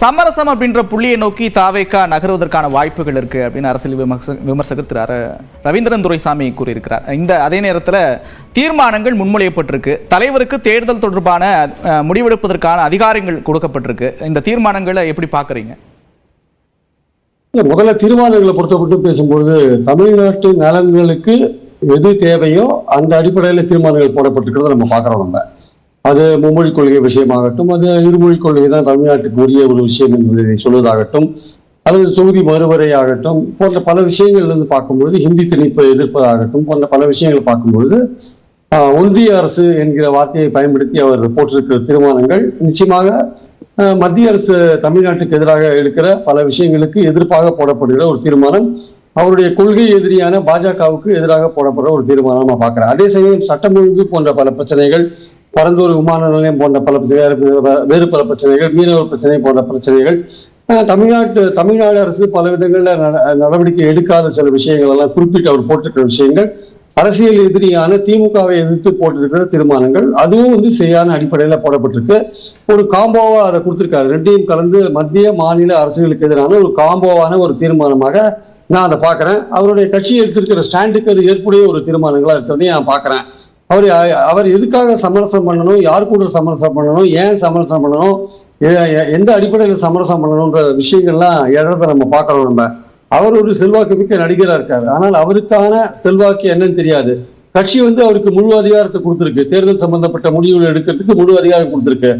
சமரசம் அப்படின்ற புள்ளியை நோக்கி தாவேகா நகர்வதற்கான வாய்ப்புகள் இருக்கு அப்படின்னு அரசியல் விமர்சகர் திரு ரவீந்திரன் துரைசாமி கூறியிருக்கிறார். அதே நேரத்தில் தீர்மானங்கள் முன்மொழியப்பட்டிருக்கு, தலைவருக்கு தேர்தல் தொடர்பான முடிவெடுப்பதற்கான அதிகாரங்கள் கொடுக்கப்பட்டிருக்கு. இந்த தீர்மானங்களை எப்படி பாக்குறீங்க? முதல்ல தீர்மானங்களை பொறுத்தப்பட்டு பேசும்போது தமிழ்நாட்டு நலன்களுக்கு எது தேவையோ அந்த அடிப்படையில் தீர்மானங்கள் போடப்பட்டிருக்கிறத நம்ம பார்க்கிறோம். நம்ம அது மும்மொழி கொள்கை விஷயமாகட்டும், அது இருமொழி கொள்கை தான் தமிழ்நாட்டுக்கு உரிய ஒரு விஷயம் என்பதை சொல்வதாகட்டும், அல்லது தொகுதி மறுவரை ஆகட்டும் போன்ற பல விஷயங்கள் வந்து பார்க்கும்பொழுது, ஹிந்தி திணிப்பை எதிர்ப்பதாகட்டும் போன்ற பல விஷயங்கள் பார்க்கும்பொழுது ஒன்றிய அரசு என்கிற வார்த்தையை பயன்படுத்தி அவர் போட்டிருக்கிற தீர்மானங்கள் நிச்சயமாக மத்திய அரசு தமிழ்நாட்டுக்கு எதிராக எடுக்கிற பல விஷயங்களுக்கு எதிர்ப்பாக போடப்படுகிற ஒரு தீர்மானம், அவருடைய கொள்கை எதிரியான பாஜகவுக்கு எதிராக போடப்படுற ஒரு தீர்மானம் நான் பார்க்கிறேன். அதே சமயம் சட்டம் ஒழுங்கு போன்ற பல பிரச்சனைகள், பரந்தூர் விமான நிலையம் போன்ற பல வேறு பல பிரச்சனைகள், மீனவர் பிரச்சனை போன்ற பிரச்சனைகள், தமிழ்நாடு அரசு பல விதங்களில் நடவடிக்கை எடுக்காத சில விஷயங்கள் எல்லாம் குறிப்பிட்டு அவர் போட்டிருக்கிற விஷயங்கள், அரசியல் எதிரியான திமுகவை எதிர்த்து போட்டிருக்கிற தீர்மானங்கள், அதுவும் வந்து சரியான அடிப்படையில் போடப்பட்டிருக்கு. ஒரு காம்போவா அதை கொடுத்திருக்காரு, ரெண்டையும் கலந்து மத்திய மாநில அரசுகளுக்கு எதிரான ஒரு காம்போவான ஒரு தீர்மானமாக நான் அதை பார்க்கிறேன். அவருடைய கட்சி எடுத்திருக்கிற ஸ்டாண்டுக்கு அது ஏற்புடைய ஒரு தீர்மானங்களா இருக்கிறதையும் நான் பார்க்கிறேன். அவர் எதுக்காக சமரசம் பண்ணணும், யார் கூட சமரசம் பண்ணணும், ஏன் சமரசம் பண்ணணும், எந்த அடிப்படையில் சமரசம் பண்ணணும்ன்ற விஷயங்கள்லாம் எழறதை நம்ம பார்க்கிறோம். நம்ம அவர் ஒரு செல்வாக்கு மிக்க நடிகராக இருக்காரு, ஆனால் அவருக்கான செல்வாக்கு என்னன்னு தெரியாது. கட்சி வந்து அவருக்கு முழு அதிகாரத்தை கொடுத்திருக்கு, தேர்தல் சம்பந்தப்பட்ட முடிவுகள் எடுக்கிறதுக்கு முழு அதிகாரம் கொடுத்திருக்கு.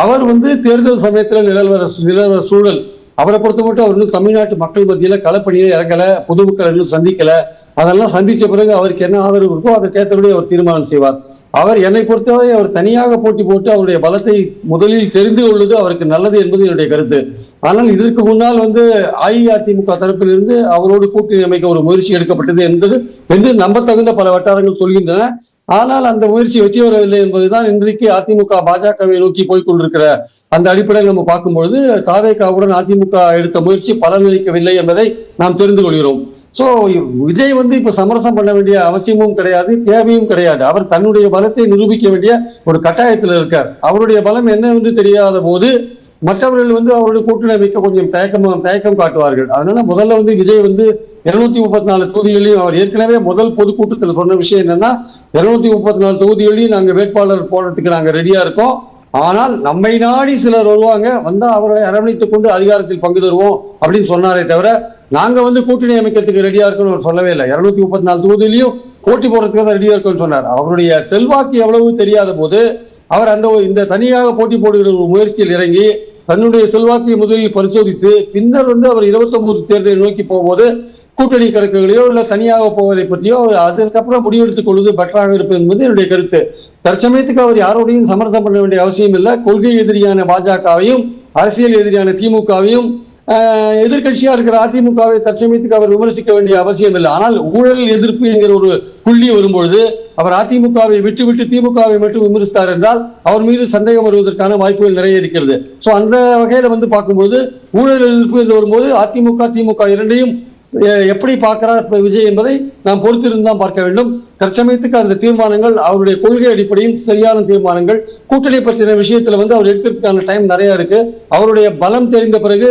அவர் வந்து தேர்தல் சமயத்துல நிலவர சூழல் அவரை பொறுத்த மட்டும் அவர் இன்னும் தமிழ்நாட்டு மக்கள் மத்தியில களப்பணியை இறங்கல, பொதுமக்கள் இன்னும் சந்திக்கல. அதெல்லாம் சந்திச்ச பிறகு அவருக்கு என்ன ஆதரவு இருக்கோ அதற்கேற்றபடி அவர் தீர்மானம் செய்வார். அவர் என்னை பொறுத்தவரை அவர் தனியாக போட்டி போட்டு அவருடைய பலத்தை முதலில் தெரிந்து கொள்வது அவருக்கு நல்லது என்பது என்னுடைய கருத்து. ஆனால் இதற்கு முன்னால் வந்து அஇஅதிமுக தரப்பிலிருந்து அவரோடு கூட்டணி அமைக்க ஒரு முயற்சி எடுக்கப்பட்டது என்று நம்பத்தகுந்த பல வட்டாரங்கள் சொல்கின்றன. ஆனால் அந்த முயற்சி வெற்றி வரவில்லை என்பதுதான் இன்றைக்கு அதிமுக பாஜகவை நோக்கி போய்கொண்டிருக்கிற அந்த அடிப்படையில் நம்ம பார்க்கும்பொழுது தாவேகாவுடன் அதிமுக எடுத்த முயற்சி பலனளிக்கவில்லை என்பதை நாம் தெரிந்து கொள்கிறோம். சோ விஜய் வந்து இப்ப சமரசம் பண்ண வேண்டிய அவசியமும் கிடையாது, தேவையும் கிடையாது. அவர் தன்னுடைய பலத்தை நிரூபிக்க வேண்டிய ஒரு கட்டாயத்தில் இருக்கார். அவருடைய பலம் என்ன என்று தெரியாத போது மற்றவர்கள் வந்து அவருடைய கூட்டணி அமைக்க கொஞ்சம் தயக்கம் காட்டுவார்கள். அதனால முதல்ல வந்து விஜய் வந்து 234 தொகுதிகளையும் அவர் ஏற்கனவே முதல் பொதுக்கூட்டத்தில் சொன்ன விஷயம் என்னன்னா, 234 தொகுதிகளையும் நாங்க வேட்பாளர் போடுறதுக்கு நாங்க ரெடியா இருக்கோம், ஆனால் நம்மை நாடி சிலர் வருவாங்க, வந்தா அவர்களை அரவணைத்துக் கொண்டு அதிகாரத்தில் பங்கு தருவோம் அப்படின்னு சொன்னாரே தவிர நாங்க வந்து கூட்டணி அமைக்கிறதுக்கு ரெடியா இருக்குன்னு அவர் சொல்லவே இல்லை. 234 தொகுதியிலையும் போட்டி போடுறதுக்கு தான் ரெடியா இருக்குன்னு சொன்னார். அவருடைய செல்வாக்கு எவ்வளவு தெரியாத போது அவர் இந்த தனியாக போட்டி போடுகிற ஒரு முயற்சியில் இறங்கி தன்னுடைய செல்வாக்கை முதலில் பரிசோதித்து பின்னர் வந்து அவர் 29 தேர்தலை நோக்கி போகும்போது கூட்டணி கணக்குகளையோ இல்ல தனியாக போவதை பற்றியோ அதற்கப்புறம் முடிவெடுத்துக் கொள்வது பெட்டராக இருப்பது என்பது என்னுடைய கருத்து. தற்சமயத்துக்கு அவர் யாரோடையும் சமரசம் பண்ண வேண்டிய அவசியம் இல்லை. கொள்கை எதிரியான பாஜகவையும் அரசியல் எதிரியான திமுகவையும் எதிர்கட்சியா இருக்கிற அதிமுகவை தற்சமயத்துக்கு அவர் விமர்சிக்க வேண்டிய அவசியம் இல்லை. ஆனால் ஊழல் எதிர்ப்பு என்கிற ஒரு புள்ளி வரும்பொழுது அவர் அதிமுகவை விட்டு திமுகவை மட்டும் விமர்சித்தார் என்றால் அவர் மீது சந்தேகம் வருவதற்கான வாய்ப்புகள் நிறைய இருக்கிறது. சோ அந்த வகையில வந்து பார்க்கும்போது ஊழல் எதிர்ப்பு என்று வரும்போது அதிமுக திமுக இரண்டையும் எப்படி பார்க்கிறார் விஜய் என்பதை நாம் பொறுத்திருந்தான் பார்க்க வேண்டும். தற்சமயத்துக்கு அந்த தீர்மானங்கள் அவருடைய கொள்கை அடிப்படையில் சரியான தீர்மானங்கள். கூட்டணி பற்றின விஷயத்துல வந்து அவர் எடுக்கிறதுக்கான டைம் நிறைய இருக்கு. அவருடைய பலம் தெரிந்த பிறகு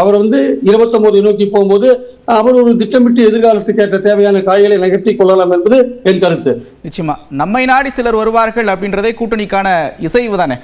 அவர் வந்து 29 நோக்கி போகும்போது அவர் ஒரு திட்டமிட்டு எதிர்காலத்துக்கு ஏற்ற தேவையான காய்களை நகர்த்தி கொள்ளலாம் என்பது என் கருத்து. நிச்சயமா நம்மை நாடி சிலர் வருவார்கள் அப்படின்றதே கூட்டணிக்கான இசைவு தானே.